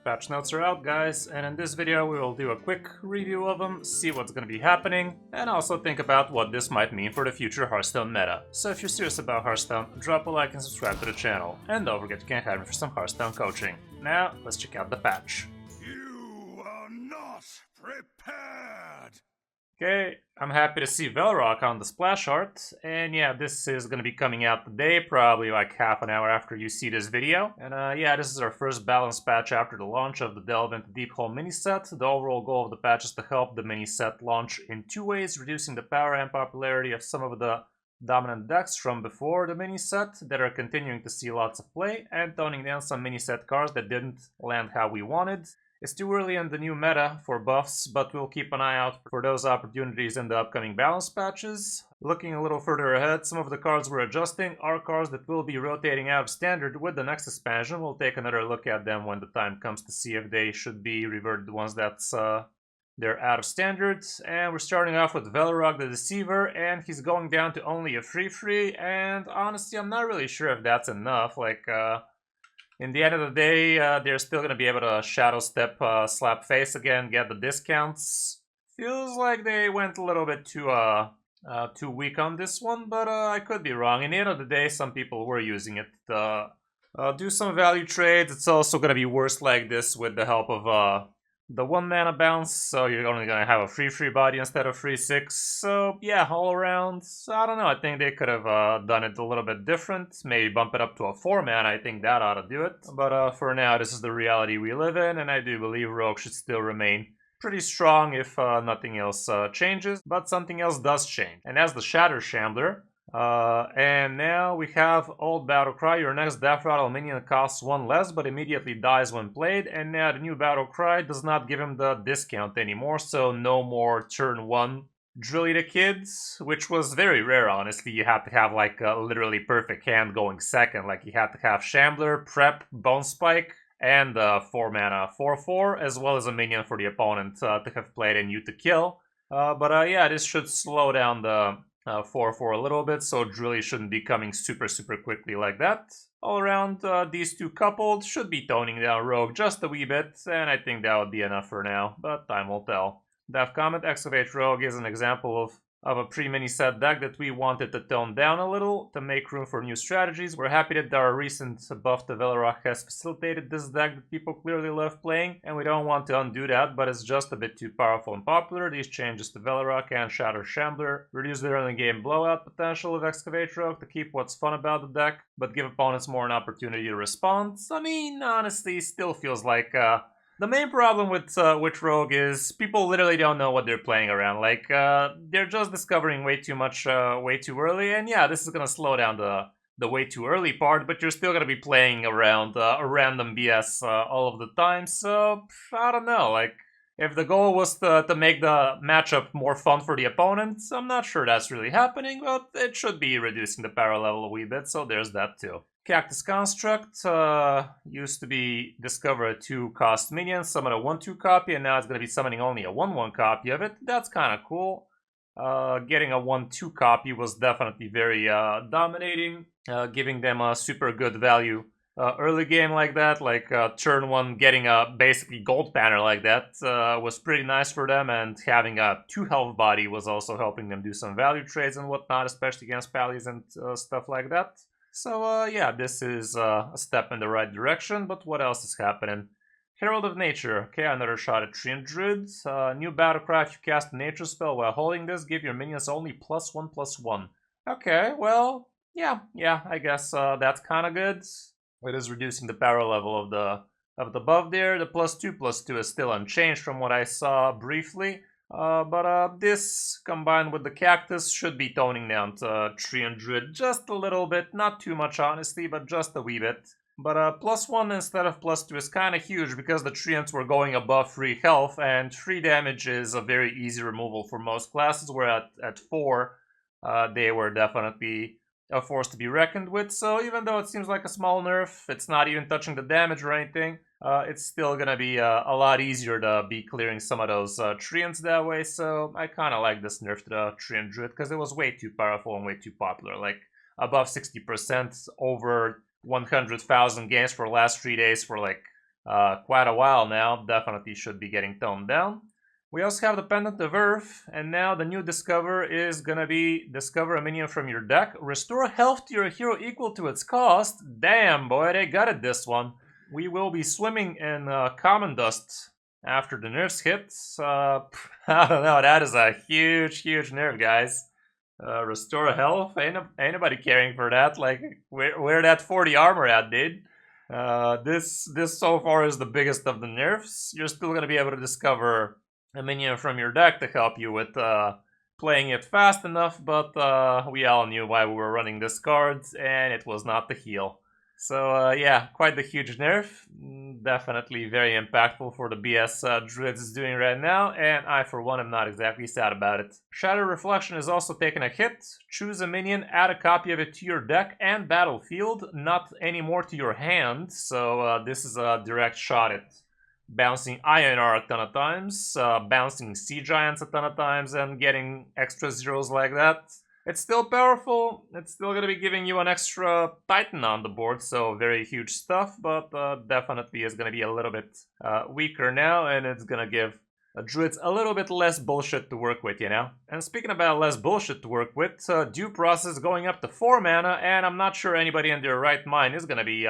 Patch notes are out, guys, and in this video we will do a quick review of them, see what's going to be happening, and also think about what this might mean for the future Hearthstone meta. So if you're serious about Hearthstone, drop a like and subscribe to the channel, and don't forget you can hire me for some Hearthstone coaching. Now, let's check out the patch. You are not prepared! Okay, I'm happy to see Velrock on the splash art, and yeah, this is going to be coming out today, probably like half an hour after you see this video. And yeah, this is our first balance patch after the launch of the Delve into Deepholm mini set. The overall goal of the patch is to help the mini set launch in two ways, reducing the power and popularity of some of the dominant decks from before the mini set that are continuing to see lots of play, and toning down some mini set cards that didn't land how we wanted. It's too early in the new meta for buffs, but we'll keep an eye out for those opportunities in the upcoming balance patches. Looking a little further ahead, some of the cards we're adjusting are cards that will be rotating out of standard with the next expansion. We'll take another look at them when the time comes to see if they should be reverted once they're out of standard. And we're starting off with Velrock the Deceiver, and he's going down to only a free, and honestly I'm not really sure if that's enough. In the end of the day, they're still going to be able to Shadow Step, Slap Face again, get the discounts. Feels like they went a little bit too weak on this one, but I could be wrong. In the end of the day, some people were using it to do some value trades. It's also going to be worse like this with the help of the 1 mana bounce, so you're only going to have a free body instead of free 6. So yeah, all around, I don't know, I think they could have done it a little bit different. Maybe bump it up to a 4 mana, I think that ought to do it. But for now, this is the reality we live in, and I do believe Rogue should still remain pretty strong if nothing else changes. But something else does change, and that's the Shatter Shambler. And now we have Old Battlecry. Your next Death Rattle minion costs 1 less, but immediately dies when played. And now the new Battlecry does not give him the discount anymore, so no more turn 1 Drilly the Kids, which was very rare, honestly. You had to have like a literally perfect hand going second. Like you had to have Shambler, Prep, Bone Spike, and 4 mana 4/4, as well as a minion for the opponent to have played and you to kill. But yeah, this should slow down the 4/4 a little bit, so Drilly shouldn't be coming super quickly like that. All around, these two coupled should be toning down Rogue just a wee bit, and I think that would be enough for now, but time will tell. Death Comment, Excavate Rogue is an example of a pre-mini set deck that we wanted to tone down a little to make room for new strategies. We're happy that our recent buff to Velrock has facilitated this deck that people clearly love playing, and we don't want to undo that, but it's just a bit too powerful and popular. These changes to Velrock and Shatter Shambler reduce the early game blowout potential of Excavate Rogue to keep what's fun about the deck, but give opponents more an opportunity to respond. I mean, honestly, still feels like the main problem with Rogue is people literally don't know what they're playing around. Like, they're just discovering way too much, way too early. And yeah, this is gonna slow down the way too early part, but you're still gonna be playing around a random BS all of the time. So, I don't know, like, if the goal was to make the matchup more fun for the opponents, I'm not sure that's really happening, but it should be reducing the power level a wee bit, so there's that too. Cactus Construct used to be discover a 2-cost minion, summon a 1/2 copy, and now it's going to be summoning only a 1/1 copy of it. That's kind of cool. Getting a 1/2 copy was definitely very dominating, giving them a super good value early game like that. Like turn 1 getting a basically gold banner like that was pretty nice for them, and having a 2 health body was also helping them do some value trades and whatnot, especially against Pallies and stuff like that. So yeah, this is a step in the right direction, but what else is happening? Herald of Nature. Okay, another shot at Treant Druid. New Battlecry, if you cast a nature spell while holding this, give your minions only +1/+1. Okay, well, yeah, I guess that's kind of good. It is reducing the power level of the buff there. The +2/+2 is still unchanged from what I saw briefly. But this, combined with the Cactus, should be toning down to Treant Druid just a little bit. Not too much, honestly, but just a wee bit. But +1 instead of +2 is kind of huge because the Treants were going above 3 health, and 3 damage is a very easy removal for most classes, where at 4, they were definitely a force to be reckoned with. So even though it seems like a small nerf, it's not even touching the damage or anything. It's still gonna be a lot easier to be clearing some of those Treants that way, so I kind of like this nerf to the Treant Druid because it was way too powerful and way too popular. Like, above 60% over 100,000 games for the last 3 days for like quite a while now. Definitely should be getting toned down. We also have the Pendant of Earth, and now the new Discover is gonna be discover a minion from your deck. Restore health to your hero equal to its cost. Damn, boy, they got it this one. We will be swimming in common dust after the nerfs hit. I don't know, that is a huge, huge nerf, guys. Restore health? Ain't nobody caring for that. Like, where that 40 armor at, dude? This so far is the biggest of the nerfs. You're still gonna be able to discover a minion from your deck to help you with playing it fast enough, but we all knew why we were running this card, and it was not the heal. So yeah, quite the huge nerf. Definitely very impactful for the BS Druids is doing right now, and I for one am not exactly sad about it. Shadow Reflection is also taking a hit. Choose a minion, add a copy of it to your deck and battlefield, not anymore to your hand, so this is a direct shot at bouncing INR a ton of times, bouncing Sea Giants a ton of times, and getting extra zeros like that. It's still powerful, it's still gonna be giving you an extra Titan on the board, so very huge stuff, but definitely is gonna be a little bit weaker now, and it's gonna give Druids a little bit less bullshit to work with, you know? And speaking about less bullshit to work with, Due Process going up to 4 mana, and I'm not sure anybody in their right mind is gonna be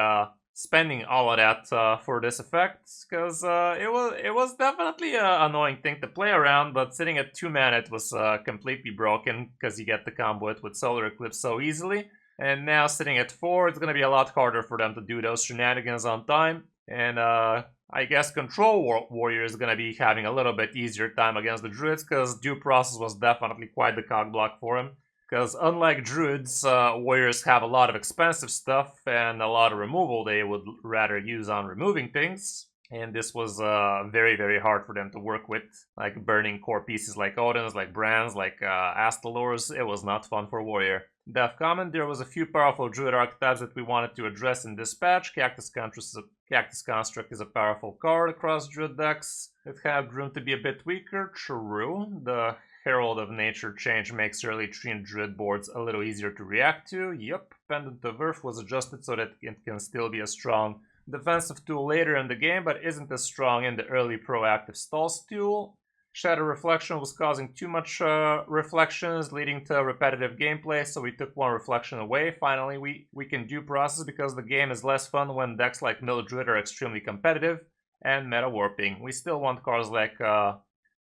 spending all of that for this effect, because it was definitely an annoying thing to play around, but sitting at 2 mana it was completely broken, because you get to combo it with Solar Eclipse so easily, and now sitting at 4, it's going to be a lot harder for them to do those shenanigans on time, and I guess Control Warrior is going to be having a little bit easier time against the Druids, because Due Process was definitely quite the cog block for him. Because unlike Druids, Warriors have a lot of expensive stuff and a lot of removal they would rather use on removing things. And this was very, very hard for them to work with. Like burning core pieces like Odins, like Brands, like Astalors. It was not fun for Warrior. Death comment, there was a few powerful Druid archetypes that we wanted to address in this patch. Cactus Construct is a powerful card across Druid decks. It had room to be a bit weaker, true. The Herald of Nature change makes early tree and Druid boards a little easier to react to. Yup, Pendant of Earth was adjusted so that it can still be a strong defensive tool later in the game, but isn't as strong in the early proactive stalls tool. Shadow Reflection was causing too much reflections, leading to repetitive gameplay, so we took one reflection away. Finally, we can Due Process because the game is less fun when decks like Mill Druid are extremely competitive, and Meta Warping. We still want cards like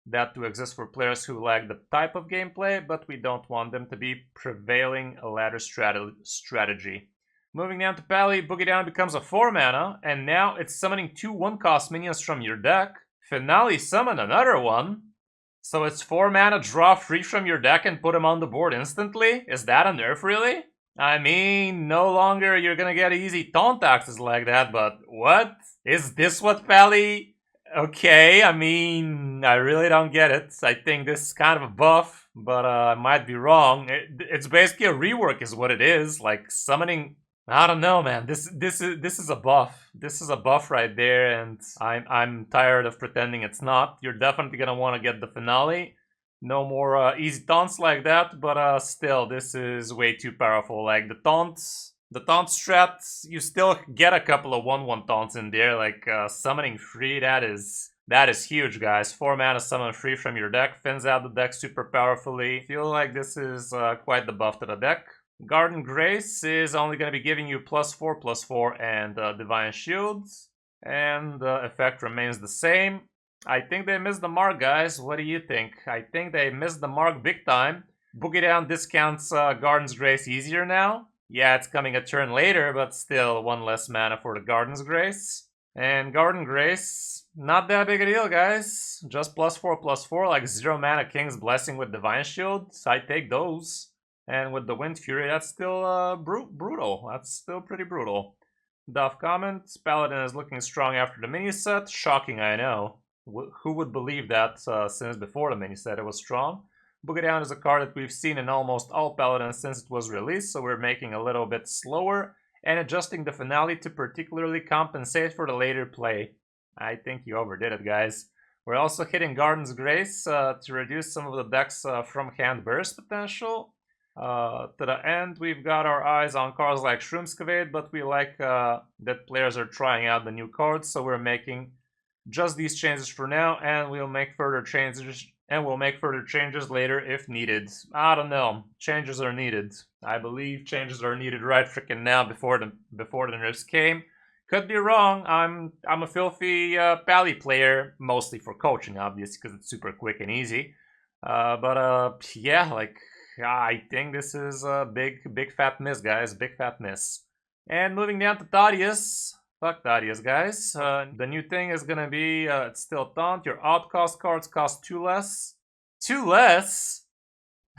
that to exist for players who lack the type of gameplay, but we don't want them to be prevailing ladder strategy. Moving down to Pally, Boogie Down becomes a 4 mana, and now it's summoning 2 1-cost minions from your deck. Finale summon another one. So it's 4 mana, draw 3 from your deck and put them on the board instantly? Is that a nerf, really? I mean, no longer you're gonna get easy taunt axes like that, but what? Is this what Pally? Okay, I mean, I really don't get it. I think this is kind of a buff, but I might be wrong. It's basically a rework is what it is, like summoning. I don't know, man. This is a buff. This is a buff right there, and I'm tired of pretending it's not. You're definitely gonna want to get the finale. No more easy taunts like that, but still, this is way too powerful. Like the taunt strats, you still get a couple of 1/1 taunts in there. Like summoning 3, that is huge, guys. 4 mana summon 3 from your deck, thins out the deck super powerfully. Feel like this is quite the buff to the deck. Garden Grace is only going to be giving you +4/+4 and Divine Shields, and the effect remains the same. I think they missed the mark, guys. What do you think? I think they missed the mark big time. Boogie Down discounts Garden's Grace easier now. Yeah, it's coming a turn later, but still 1 less mana for the Garden's Grace. And Garden Grace, not that big a deal, guys. Just +4/+4, like 0 mana King's Blessing with Divine Shield. I take those. And with the Wind Fury, that's still brutal. That's still pretty brutal. Duff comments, Paladin is looking strong after the mini set. Shocking, I know. Who would believe that since before the mini set it was strong? Boogie Down is a card that we've seen in almost all Paladins since it was released, so we're making a little bit slower and adjusting the finale to particularly compensate for the later play. I think you overdid it, guys. We're also hitting Garden's Grace to reduce some of the deck's from hand burst potential. To the end, we've got our eyes on cards like Shroomscavate, but we like that players are trying out the new cards, so we're making just these changes for now, and we'll make further changes. And we'll make further changes later if needed. I don't know. Changes are needed. I believe changes are needed right freaking now before the nerfs came. Could be wrong. I'm a filthy Pally player, mostly for coaching, obviously, because it's super quick and easy. Yeah, like I think this is a big fat miss, guys. Big fat miss. And moving down to Thaddius. Fuck Thaddius, guys. The new thing is gonna be, it's still Taunt. Your outcast cards cost 2 less. 2 less?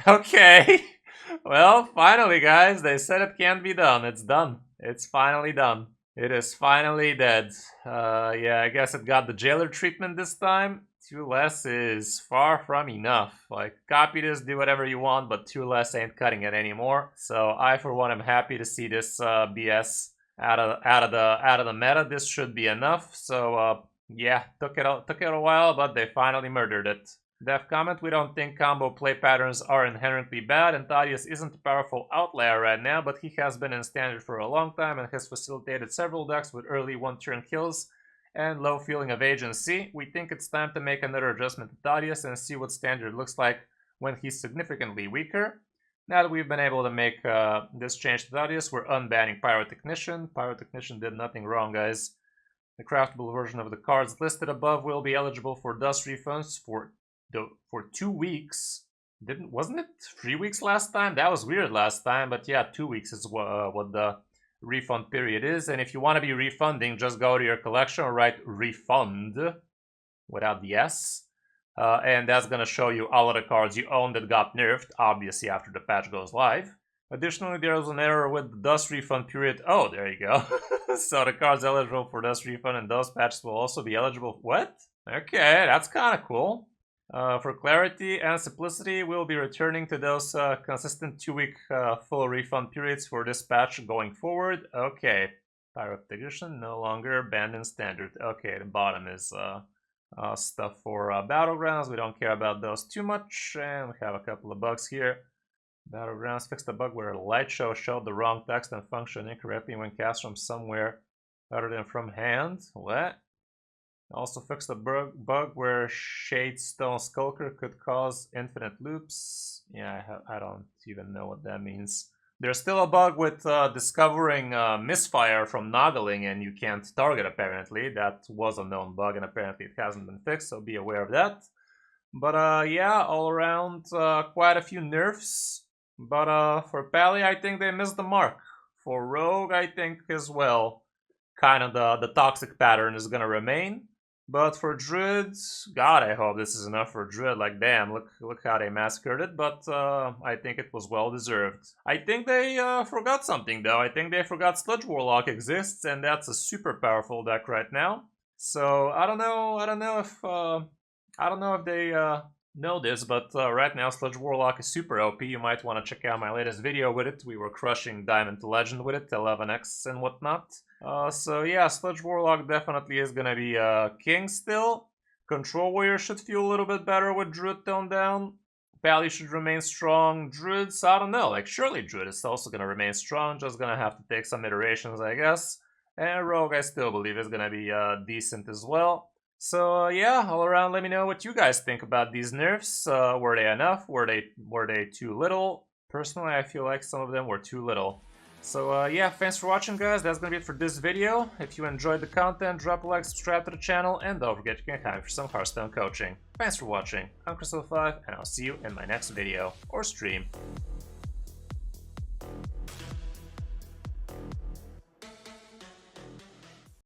Okay. Well, finally, guys. They said it can't be done. It's done. It's finally done. It is finally dead. Yeah, I guess it got the jailer treatment this time. 2 less is far from enough. Like, copy this, do whatever you want, but 2 less ain't cutting it anymore. So I, for one, am happy to see this BS out of the meta. This should be enough. So yeah, took it a while, but they finally murdered it. Def comment: we don't think combo play patterns are inherently bad, and Thaddius isn't a powerful outlier right now, but he has been in standard for a long time and has facilitated several decks with early one-turn kills and low feeling of agency. We think it's time to make another adjustment to Thaddius and see what standard looks like when he's significantly weaker. Now that we've been able to make this change to Thaddius, we're unbanning Pyrotechnician. Pyrotechnician did nothing wrong, guys. The craftable version of the cards listed above will be eligible for dust refunds for 2 weeks. Wasn't it 3 weeks last time? That was weird last time, but yeah, 2 weeks is what the refund period is. And if you want to be refunding, just go to your collection or write refund without the S. And that's going to show you all of the cards you own that got nerfed, obviously after the patch goes live. Additionally, there was an error with the dust refund period. Oh, there you go. So the cards eligible for dust refund and dust patches will also be eligible. What? Okay, that's kind of cool. For clarity and simplicity, we'll be returning to those consistent 2-week full refund periods for this patch going forward. Okay. Pyrotechnician no longer banned in standard. Okay, the bottom is stuff for battlegrounds. We don't care about those too much. And we have a couple of bugs here. Battlegrounds fixed the bug where a light show showed the wrong text and functioned incorrectly when cast from somewhere other than from hand. What? Also fixed the bug where Shadestone Skulker could cause infinite loops. Yeah, I don't even know what that means. There's still a bug with discovering misfire from noggling and you can't target, apparently. That was a known bug and apparently it hasn't been fixed, so be aware of that. But yeah, all around quite a few nerfs. But for Pally, I think they missed the mark. For Rogue, I think as well, kind of the toxic pattern is going to remain. But for Druid, God, I hope this is enough for Druid. Like, damn, look how they massacred it. But I think it was well deserved. I think they forgot something, though. I think they forgot Sludge Warlock exists, and that's a super powerful deck right now. So I don't know if they know this, but right now Sludge Warlock is super OP. You might want to check out my latest video with it. We were crushing Diamond to Legend with it, 11x and whatnot. So yeah, Sludge Warlock definitely is gonna be king still. Control Warrior should feel a little bit better with Druid toned down. Pally should remain strong. Druids, I don't know, like surely Druid is also gonna remain strong, just gonna have to take some iterations, I guess. And Rogue, I still believe, is gonna be decent as well. So yeah, all around, let me know what you guys think about these nerfs. Were they enough? Were they too little? Personally, I feel like some of them were too little. So yeah, thanks for watching, guys. That's gonna be it for this video. If you enjoyed the content, drop a like, subscribe to the channel, and don't forget you can come for some Hearthstone coaching. Thanks for watching. I'm Kris05, and I'll see you in my next video or stream.